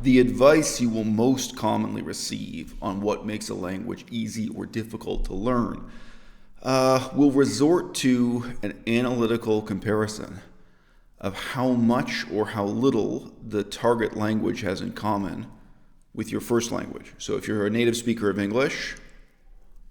The advice you will most commonly receive on what makes a language easy or difficult to learn will resort to an analytical comparison of how much or how little the target language has in common with your first language. So if you're a native speaker of English,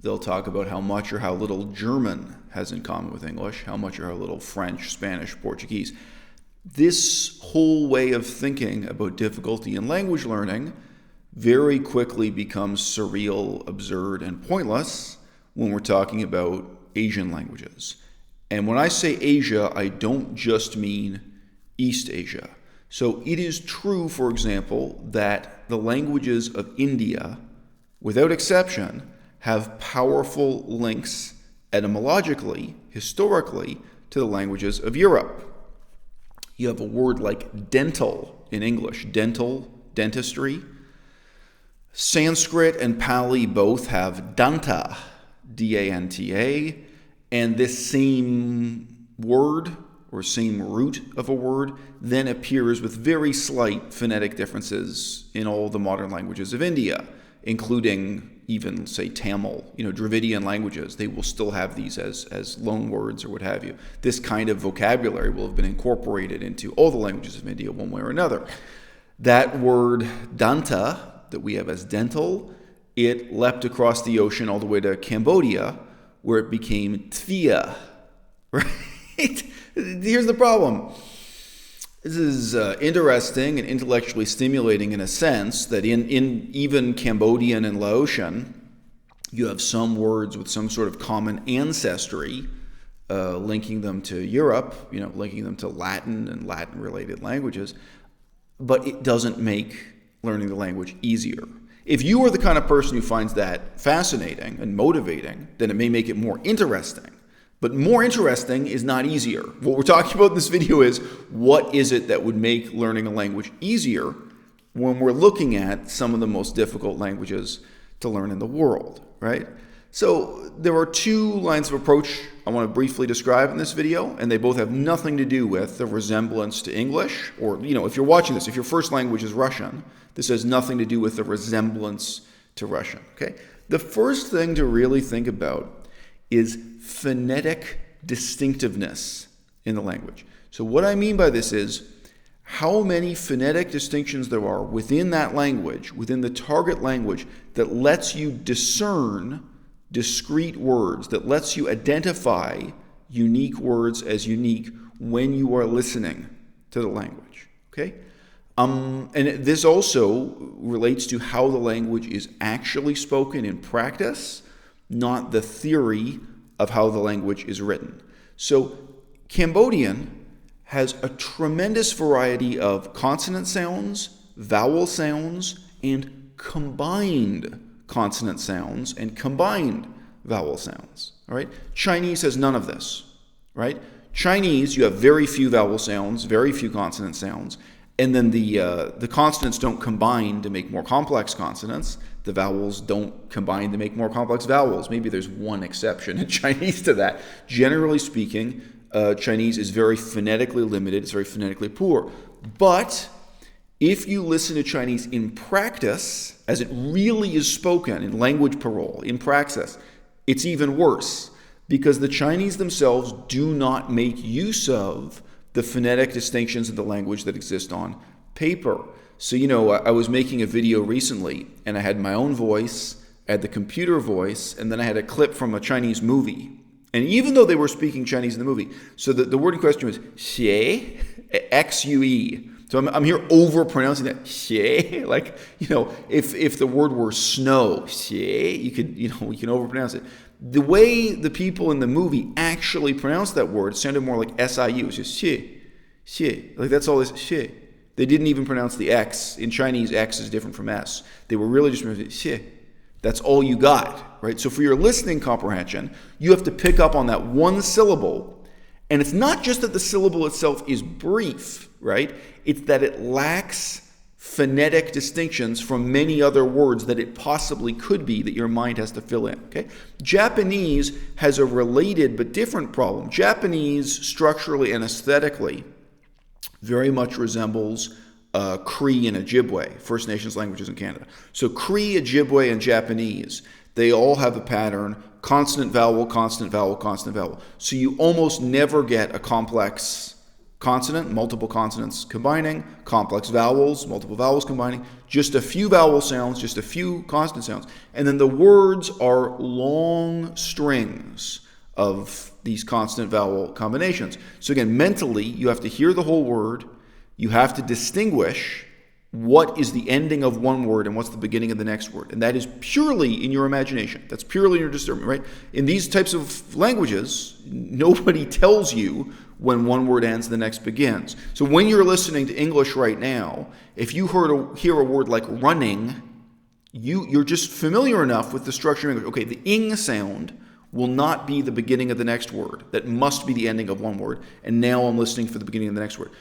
they'll talk about how much or how little German has in common with English, how much or how little French, Spanish, Portuguese. This whole way of thinking about difficulty in language learning very quickly becomes surreal, absurd, and pointless when we're talking about Asian languages. And when I say Asia, I don't just mean East Asia. So it is true, for example, that the languages of India, without exception, have powerful links etymologically, historically, to the languages of Europe. You have a word like dental in English, dental, dentistry. Sanskrit and Pali both have danta, D-A-N-T-A, and this same word or same root of a word then appears with very slight phonetic differences in all the modern languages of India, including even, say, Tamil, Dravidian languages. They will still have these as loan words or what have you. This kind of vocabulary will have been incorporated into all the languages of India one way or another. That word danta, that we have as dental, it leapt across the ocean all the way to Cambodia, where it became tvia, right? Here's the problem. This is interesting and intellectually stimulating in a sense that in even Cambodian and Laotian, you have some words with some sort of common ancestry, linking them to Europe, linking them to Latin and Latin-related languages, but it doesn't make learning the language easier. If you are the kind of person who finds that fascinating and motivating, then it may make it more interesting. But more interesting is not easier. What we're talking about in this video is what is it that would make learning a language easier when we're looking at some of the most difficult languages to learn in the world, right? So there are two lines of approach I want to briefly describe in this video, and they both have nothing to do with the resemblance to English, or, if you're watching this, if your first language is Russian, this has nothing to do with the resemblance to Russian, okay? The first thing to really think about is phonetic distinctiveness in the language. So what I mean by this is how many phonetic distinctions there are within that language, within the target language, that lets you discern discrete words, that lets you identify unique words as unique when you are listening to the language, okay? And this also relates to how the language is actually spoken in practice, not the theory of how the language is written. So Cambodian has a tremendous variety of consonant sounds, vowel sounds, and combined consonant sounds and combined vowel sounds. All right? Chinese has none of this. Right? Chinese, you have very few vowel sounds, very few consonant sounds, and then the consonants don't combine to make more complex consonants. The vowels don't combine to make more complex vowels. Maybe there's one exception in Chinese to that. Generally speaking, Chinese is very phonetically limited. It's very phonetically poor. But if you listen to Chinese in practice, as it really is spoken in language parole, in praxis, it's even worse, because the Chinese themselves do not make use of the phonetic distinctions of the language that exist on paper. So, I was making a video recently, and I had my own voice, I had the computer voice, and then I had a clip from a Chinese movie. And even though they were speaking Chinese in the movie, so the word in question was xue, X-U-E. So I'm here over-pronouncing that, xue. Like, if the word were snow, xue, you could, we can over-pronounce it. The way the people in the movie actually pronounced that word sounded more like S-I-U. It's just xie, xie. Like, that's all this xie. They didn't even pronounce the X. In Chinese, X is different from S. They were really just pronouncing xie. That's all you got, right? So for your listening comprehension, you have to pick up on that one syllable. And it's not just that the syllable itself is brief, right? It's that it lacks phonetic distinctions from many other words that it possibly could be that your mind has to fill in, okay? Japanese has a related but different problem. Japanese, structurally and aesthetically, very much resembles Cree and Ojibwe, First Nations languages in Canada. So Cree, Ojibwe, and Japanese, they all have a pattern: consonant, vowel, consonant, vowel, consonant, vowel. So you almost never get a complex consonant, multiple consonants combining, complex vowels, multiple vowels combining, just a few vowel sounds, just a few consonant sounds. And then the words are long strings of these consonant vowel combinations. So again, mentally, you have to hear the whole word. You have to distinguish what is the ending of one word and what's the beginning of the next word. And that is purely in your imagination. That's purely in your discernment, right? In these types of languages, nobody tells you when one word ends, the next begins. So when you're listening to English right now, if you hear a word like running, you're just familiar enough with the structure of English. Okay, the ing sound will not be the beginning of the next word. That must be the ending of one word. And now I'm listening for the beginning of the next word.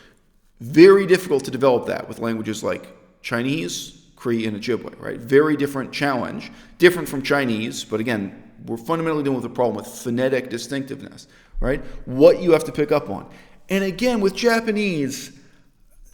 Very difficult to develop that with languages like Chinese, Cree, and Ojibwe, right? Very different challenge. Different from Chinese, but again, we're fundamentally dealing with a problem with phonetic distinctiveness, right? What you have to pick up on. And again, with Japanese,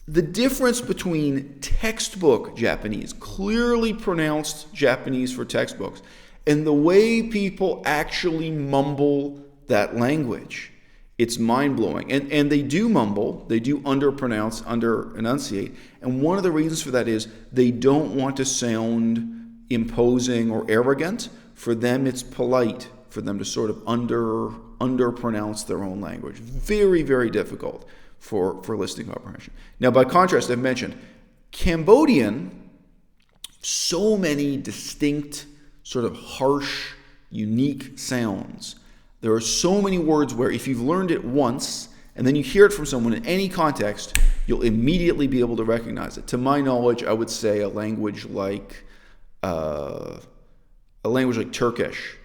the difference between textbook Japanese, clearly pronounced Japanese for textbooks, and the way people actually mumble that language, it's mind-blowing. And they do mumble, they do underpronounce, under-enunciate. And one of the reasons for that is they don't want to sound imposing or arrogant. For them, it's polite for them to sort of underpronounce their own language. Very, very difficult for listening comprehension. Now, by contrast, I've mentioned Cambodian, so many distinct, sort of harsh, unique sounds. There are so many words where if you've learned it once and then you hear it from someone in any context, you'll immediately be able to recognize it. To my knowledge, I would say a language like Turkish,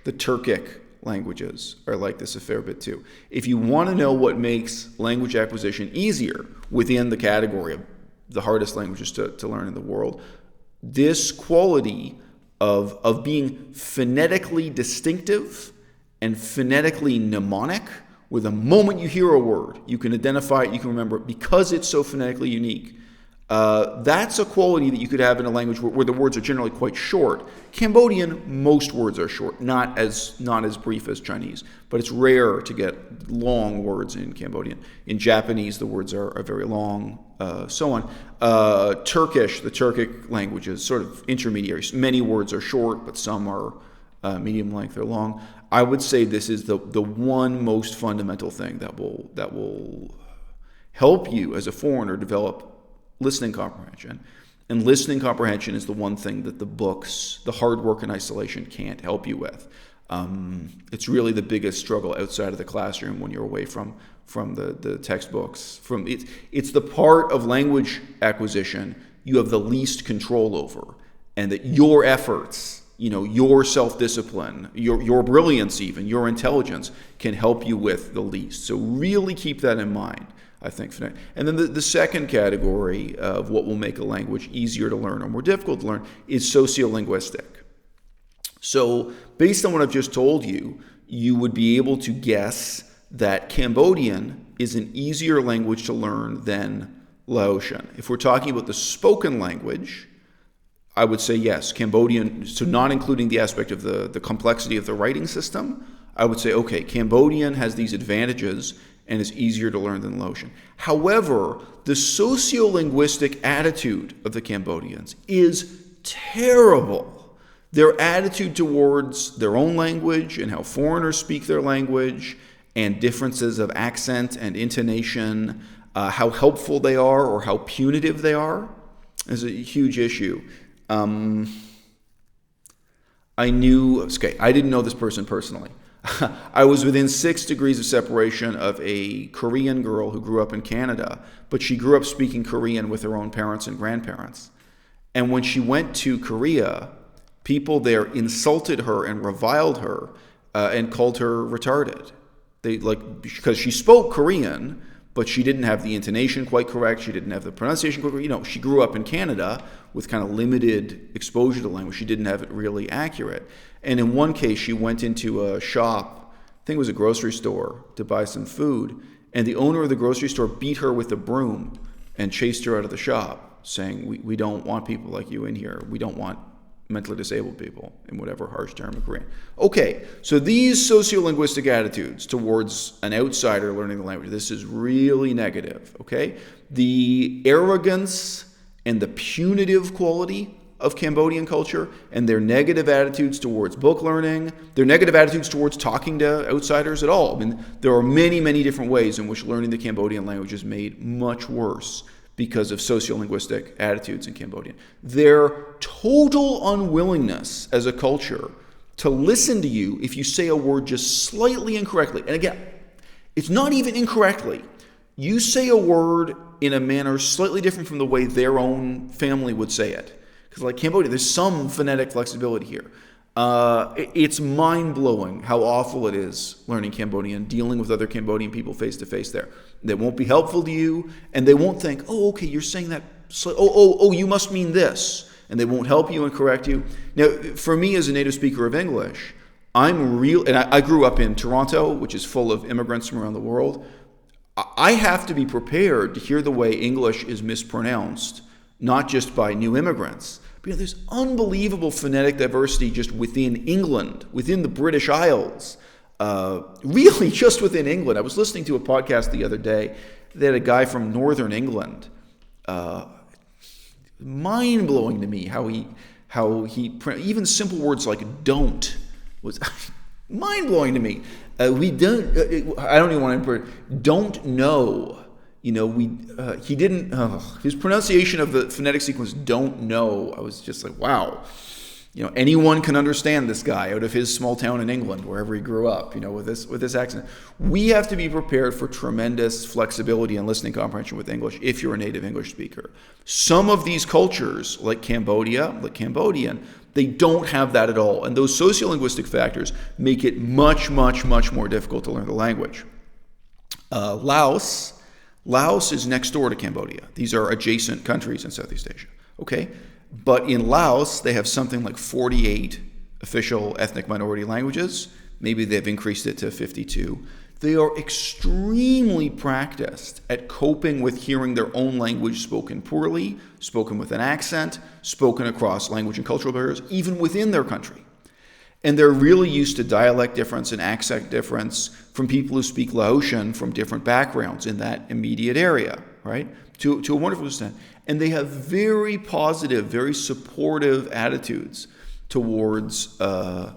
the Turkic languages are like this a fair bit too. If you want to know what makes language acquisition easier within the category of the hardest languages to learn in the world, this quality of being phonetically distinctive and phonetically mnemonic, where the moment you hear a word, you can identify it, you can remember it, because it's so phonetically unique. That's a quality that you could have in a language where the words are generally quite short. Cambodian, most words are short, not as brief as Chinese, but it's rare to get long words in Cambodian. In Japanese, the words are very long, so on. Turkish, the Turkic language is sort of intermediary. Many words are short, but some are medium length or long. I would say this is the one most fundamental thing that will help you as a foreigner develop listening comprehension. And listening comprehension is the one thing that the books, the hard work in isolation, can't help you with. It's really the biggest struggle outside of the classroom when you're away from the textbooks. It's the part of language acquisition you have the least control over, and that your efforts, your self-discipline, your brilliance even, your intelligence can help you with the least. So really keep that in mind, I think. And then the second category of what will make a language easier to learn or more difficult to learn is sociolinguistic. So based on what I've just told you, you would be able to guess that Cambodian is an easier language to learn than Laotian. If we're talking about the spoken language, I would say yes, Cambodian, so not including the aspect of the complexity of the writing system, I would say, okay, Cambodian has these advantages and is easier to learn than Laotian. However, the sociolinguistic attitude of the Cambodians is terrible. Their attitude towards their own language and how foreigners speak their language and differences of accent and intonation, how helpful they are or how punitive they are, is a huge issue. I didn't know this person personally. I was within 6 degrees of separation of a Korean girl who grew up in Canada, but she grew up speaking Korean with her own parents and grandparents. And when she went to Korea, people there insulted her and reviled her and called her retarded. Because she spoke Korean, but she didn't have the intonation quite correct. She didn't have the pronunciation quite correct. She grew up in Canada with kind of limited exposure to language. She didn't have it really accurate. And in one case, she went into a shop, I think it was a grocery store, to buy some food. And the owner of the grocery store beat her with a broom and chased her out of the shop. saying we don't want people like you in here. We don't want mentally disabled people, in whatever harsh term of Korean. Okay, so these sociolinguistic attitudes towards an outsider learning the language, this is really negative, okay? The arrogance and the punitive quality of Cambodian culture and their negative attitudes towards book learning, their negative attitudes towards talking to outsiders at all. I mean, there are many, many different ways in which learning the Cambodian language is made much worse because of sociolinguistic attitudes in Cambodian. Their total unwillingness as a culture to listen to you if you say a word just slightly incorrectly. And again, it's not even incorrectly. You say a word in a manner slightly different from the way their own family would say it. Because like Cambodia, there's some phonetic flexibility here. It's mind-blowing how awful it is learning Cambodian, dealing with other Cambodian people face-to-face there. They won't be helpful to you, and they won't think, oh, okay, you're saying that, you must mean this, and they won't help you and correct you. Now, for me as a native speaker of English, and I grew up in Toronto, which is full of immigrants from around the world. I have to be prepared to hear the way English is mispronounced, not just by new immigrants. But there's unbelievable phonetic diversity just within England, within the British Isles, really just within England. I was listening to a podcast the other day that had a guy from Northern England. Mind-blowing to me how he even simple words like "don't" was mind-blowing to me. I don't even want to don't know. He didn't, his pronunciation of the phonetic sequence, don't know. I was just like, wow. Anyone can understand this guy out of his small town in England, wherever he grew up, with this accent. We have to be prepared for tremendous flexibility and listening comprehension with English if you're a native English speaker. Some of these cultures, like Cambodian, they don't have that at all. And those sociolinguistic factors make it much, much, much more difficult to learn the language. Laos is next door to Cambodia. These are adjacent countries in Southeast Asia. Okay? But in Laos, they have something like 48 official ethnic minority languages. Maybe they've increased it to 52. They are extremely practiced at coping with hearing their own language spoken poorly, spoken with an accent, spoken across language and cultural barriers, even within their country. And they're really used to dialect difference and accent difference from people who speak Laotian from different backgrounds in that immediate area, right? To a wonderful extent. And they have very positive, very supportive attitudes towards, the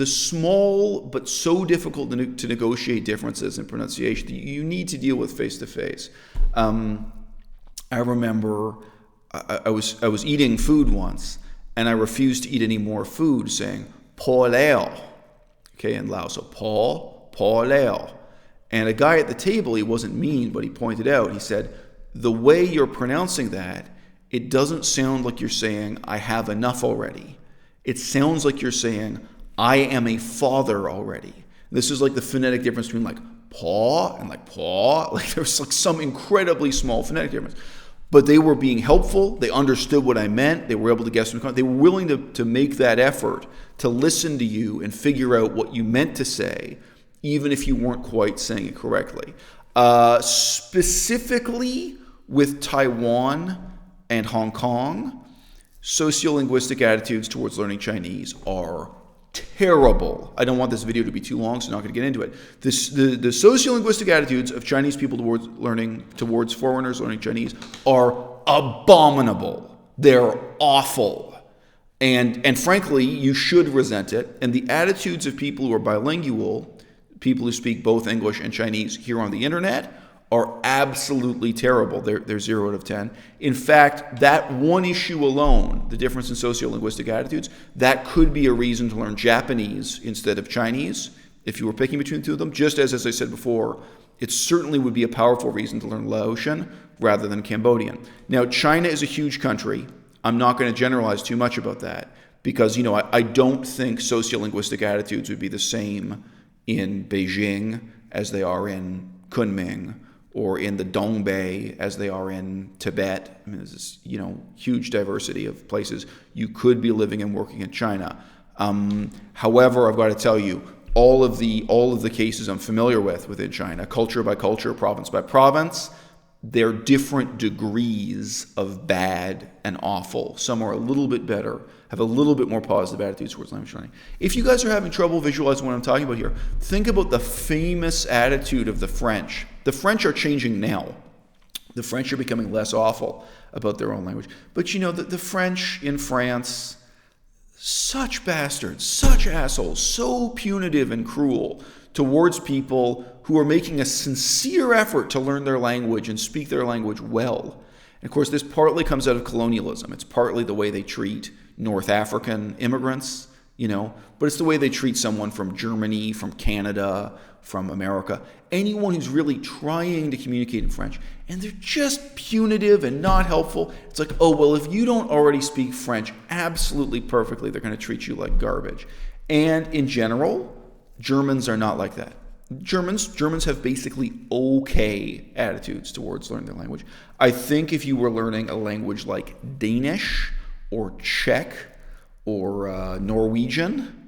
small but so difficult to negotiate differences in pronunciation that you need to deal with face-to-face. I remember I was eating food once, and I refused to eat any more food, saying "po leo," okay, in Laos. So po leo. And a guy at the table, he wasn't mean, but he pointed out, he said, the way you're pronouncing that, it doesn't sound like you're saying, I have enough already. It sounds like you're saying, I am a father already. This is like the phonetic difference between like paw and like paw. Like there's like some incredibly small phonetic difference. But they were being helpful. They understood what I meant. They were able to guess. They were willing to make that effort to listen to you and figure out what you meant to say, even if you weren't quite saying it correctly. Specifically with Taiwan and Hong Kong, sociolinguistic attitudes towards learning Chinese are terrible. I don't want this video to be too long, so I'm not going to get into it. The sociolinguistic attitudes of Chinese people towards foreigners learning Chinese are abominable. They're awful. And frankly, you should resent it. And the attitudes of people who are bilingual, people who speak both English and Chinese here on the internet, are absolutely terrible. They're 0 out of 10. In fact, that one issue alone, the difference in sociolinguistic attitudes, that could be a reason to learn Japanese instead of Chinese, if you were picking between the two of them. Just as I said before, it certainly would be a powerful reason to learn Laotian rather than Cambodian. Now, China is a huge country. I'm not going to generalize too much about that because, I don't think sociolinguistic attitudes would be the same in Beijing as they are in Kunming, or in the Dongbei as they are in Tibet. I mean, there's this, huge diversity of places you could be living and working in China. However, I've got to tell you, all of the cases I'm familiar with within China, culture by culture, province by province, they're different degrees of bad and awful. Some are a little bit better, have a little bit more positive attitudes towards language learning. If you guys are having trouble visualizing what I'm talking about here, think about the famous attitude of the French. The French are changing now. The French are becoming less awful about their own language. But you know, the French in France, such bastards, such assholes, so punitive and cruel towards people who are making a sincere effort to learn their language and speak their language well. And of course, this partly comes out of colonialism. It's partly the way they treat North African immigrants, but it's the way they treat someone from Germany, from Canada, from America, anyone who's really trying to communicate in French. And they're just punitive and not helpful. It's like, oh, well, if you don't already speak French absolutely perfectly, they're going to treat you like garbage. And in general, Germans are not like that. Germans have basically okay attitudes towards learning their language. I think if you were learning a language like Danish or Czech or Norwegian,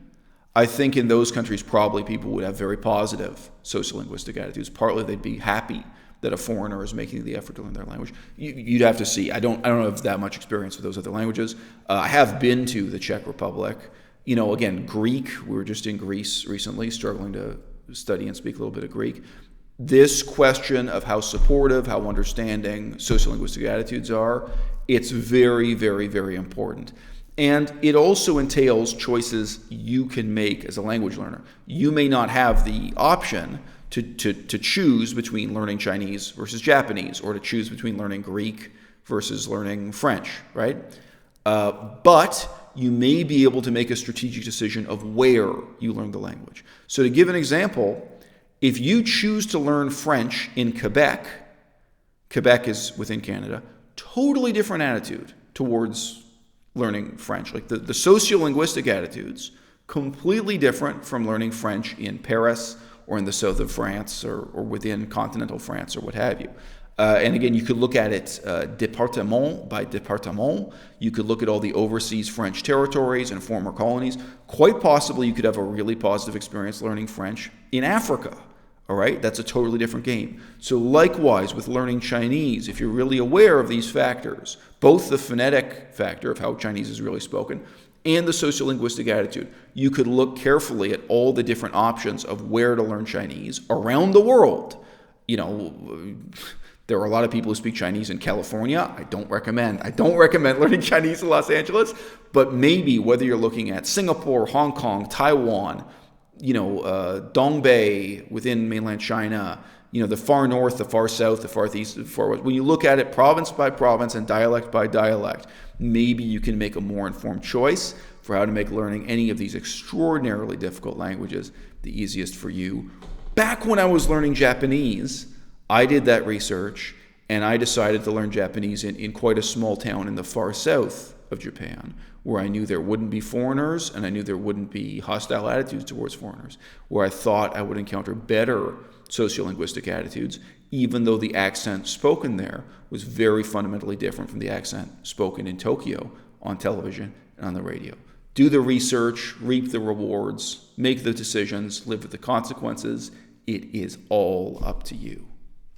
I think in those countries probably people would have very positive sociolinguistic attitudes. Partly they'd be happy that a foreigner is making the effort to learn their language. You'd have to see. I don't have that much experience with those other languages. I have been to the Czech Republic. Again, Greek, we were just in Greece recently, struggling to study and speak a little bit of Greek. This question of how supportive, how understanding sociolinguistic attitudes are, it's very, very, very important. And it also entails choices you can make as a language learner. You may not have the option to choose between learning Chinese versus Japanese, or to choose between learning Greek versus learning French, right? But you may be able to make a strategic decision of where you learn the language. So to give an example, if you choose to learn French in Quebec, Quebec is within Canada, totally different attitude towards learning French. Like the sociolinguistic attitudes, completely different from learning French in Paris or in the south of France or within continental France or what have you. And again, you could look at it département by département. You could look at all the overseas French territories and former colonies. Quite possibly, you could have a really positive experience learning French in Africa. All right? That's a totally different game. So likewise, with learning Chinese, if you're really aware of these factors, both the phonetic factor of how Chinese is really spoken and the sociolinguistic attitude, you could look carefully at all the different options of where to learn Chinese around the world. There are a lot of people who speak Chinese in California. I don't recommend learning Chinese in Los Angeles, but maybe whether you're looking at Singapore, Hong Kong, Taiwan, Dongbei within mainland China, the far north, the far south, the far east, the far west. When you look at it province by province and dialect by dialect, maybe you can make a more informed choice for how to make learning any of these extraordinarily difficult languages the easiest for you. Back when I was learning Japanese, I did that research, and I decided to learn Japanese in quite a small town in the far south of Japan, where I knew there wouldn't be foreigners, and I knew there wouldn't be hostile attitudes towards foreigners, where I thought I would encounter better sociolinguistic attitudes, even though the accent spoken there was very fundamentally different from the accent spoken in Tokyo on television and on the radio. Do the research, reap the rewards, make the decisions, live with the consequences. It is all up to you.